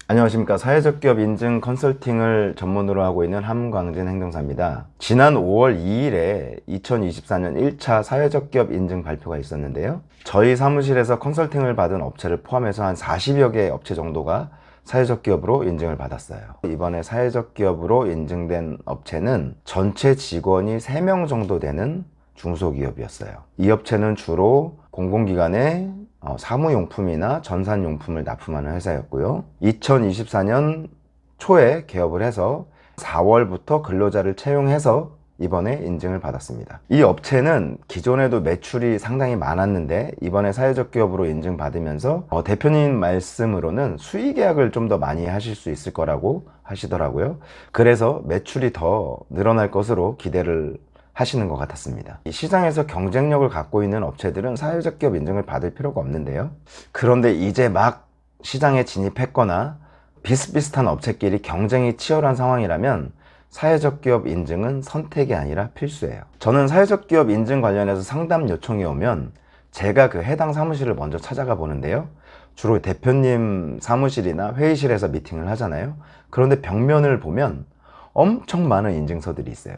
안녕하십니까. 사회적 기업 인증 컨설팅을 전문으로 하고 있는 함광진 행정사입니다. 지난 5월 2일에 2024년 1차 사회적 기업 인증 발표가 있었는데요. 저희 사무실에서 컨설팅을 받은 업체를 포함해서 한 40여 개 업체 정도가 사회적 기업으로 인증을 받았어요. 이번에 사회적 기업으로 인증된 업체는 전체 직원이 3명 정도 되는 중소기업이었어요. 이 업체는 주로 공공기관에 사무용품이나 전산용품을 납품하는 회사였고요. 2024년 초에 개업을 해서 4월부터 근로자를 채용해서 이번에 인증을 받았습니다. 이 업체는 기존에도 매출이 상당히 많았는데 이번에 사회적 기업으로 인증받으면서 대표님 말씀으로는 수의 계약을 좀 더 많이 하실 수 있을 거라고 하시더라고요. 그래서 매출이 더 늘어날 것으로 기대를 하시는 것 같았습니다. 이 시장에서 경쟁력을 갖고 있는 업체들은 사회적 기업 인증을 받을 필요가 없는데요. 그런데 이제 막 시장에 진입했거나 비슷비슷한 업체끼리 경쟁이 치열한 상황이라면 사회적 기업 인증은 선택이 아니라 필수예요. 저는 사회적 기업 인증 관련해서 상담 요청이 오면 제가 그 해당 사무실을 먼저 찾아가 보는데요. 주로 대표님 사무실이나 회의실에서 미팅을 하잖아요. 그런데 벽면을 보면 엄청 많은 인증서들이 있어요.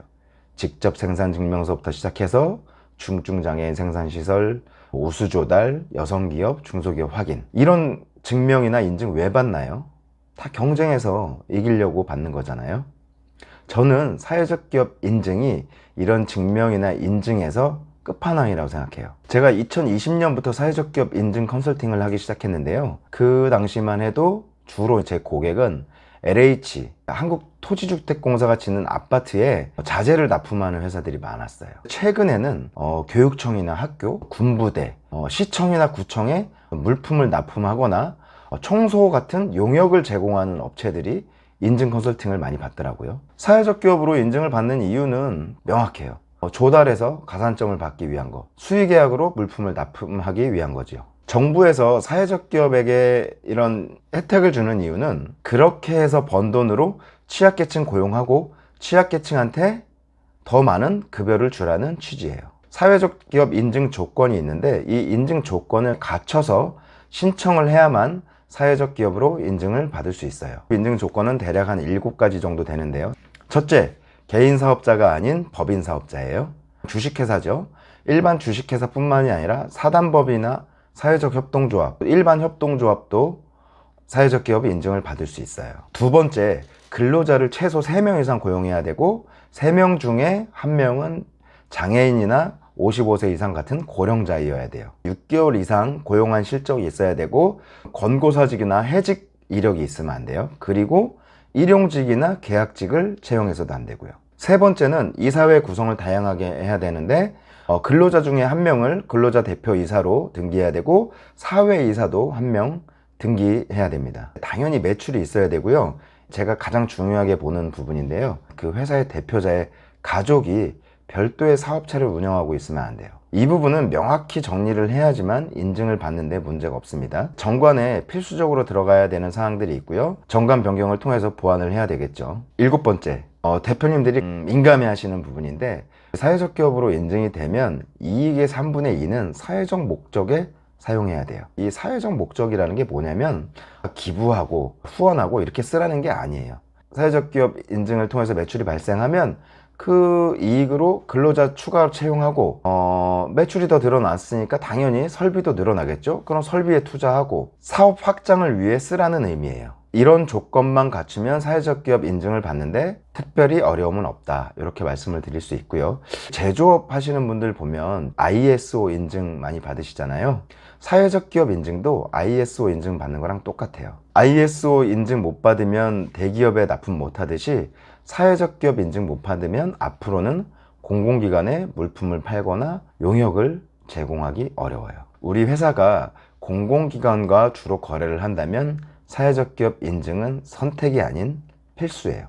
직접 생산 증명서부터 시작해서 중증장애인 생산시설, 우수조달, 여성기업, 중소기업 확인, 이런 증명이나 인증 왜 받나요? 다 경쟁해서 이기려고 받는 거잖아요. 저는 사회적 기업 인증이 이런 증명이나 인증에서 끝판왕이라고 생각해요. 제가 2020년부터 사회적 기업 인증 컨설팅을 하기 시작했는데요. 그 당시만 해도 주로 제 고객은 LH, 한국토지주택공사가 짓는 아파트에 자재를 납품하는 회사들이 많았어요. 최근에는 교육청이나 학교, 군부대, 시청이나 구청에 물품을 납품하거나 청소 같은 용역을 제공하는 업체들이 인증 컨설팅을 많이 받더라고요. 사회적 기업으로 인증을 받는 이유는 명확해요. 조달해서 가산점을 받기 위한 거, 수의계약으로 물품을 납품하기 위한 거지요. 정부에서 사회적 기업에게 이런 혜택을 주는 이유는 그렇게 해서 번 돈으로 취약계층 고용하고 취약계층한테 더 많은 급여를 주라는 취지예요. 사회적 기업 인증 조건이 있는데 이 인증 조건을 갖춰서 신청을 해야만 사회적 기업으로 인증을 받을 수 있어요. 인증 조건은 대략 한 7가지 정도 되는데요. 첫째, 개인 사업자가 아닌 법인 사업자예요. 주식회사죠. 일반 주식회사뿐만이 아니라 사단법이나 사회적 협동조합, 일반 협동조합도 사회적 기업 인증을 받을 수 있어요. 두 번째, 근로자를 최소 3명 이상 고용해야 되고 3명 중에 1명은 장애인이나 55세 이상 같은 고령자이어야 돼요. 6개월 이상 고용한 실적이 있어야 되고 권고사직이나 해직 이력이 있으면 안 돼요. 그리고 일용직이나 계약직을 채용해서도 안 되고요. 세 번째는 이사회 구성을 다양하게 해야 되는데 근로자 중에 1명을 근로자 대표이사로 등기해야 되고 사회이사도 1명 등기해야 됩니다. 당연히 매출이 있어야 되고요. 제가 가장 중요하게 보는 부분인데요. 그 회사의 대표자의 가족이 별도의 사업체를 운영하고 있으면 안 돼요. 이 부분은 명확히 정리를 해야지만 인증을 받는데 문제가 없습니다. 정관에 필수적으로 들어가야 되는 사항들이 있고요. 정관 변경을 통해서 보완을 해야 되겠죠. 7번째, 대표님들이 민감해 하시는 부분인데 사회적 기업으로 인증이 되면 이익의 3분의 2는 사회적 목적에 사용해야 돼요. 이 사회적 목적이라는 게 뭐냐면 기부하고 후원하고 이렇게 쓰라는 게 아니에요. 사회적 기업 인증을 통해서 매출이 발생하면 그 이익으로 근로자 추가 채용하고 매출이 더 늘어났으니까 당연히 설비도 늘어나겠죠. 그럼 설비에 투자하고 사업 확장을 위해 쓰라는 의미예요. 이런 조건만 갖추면 사회적 기업 인증을 받는데 특별히 어려움은 없다, 이렇게 말씀을 드릴 수 있고요. 제조업 하시는 분들 보면 ISO 인증 많이 받으시잖아요. 사회적 기업 인증도 ISO 인증 받는 거랑 똑같아요. ISO 인증 못 받으면 대기업에 납품 못 하듯이 사회적 기업 인증 못 받으면 앞으로는 공공기관에 물품을 팔거나 용역을 제공하기 어려워요. 우리 회사가 공공기관과 주로 거래를 한다면 사회적 기업 인증은 선택이 아닌 필수예요.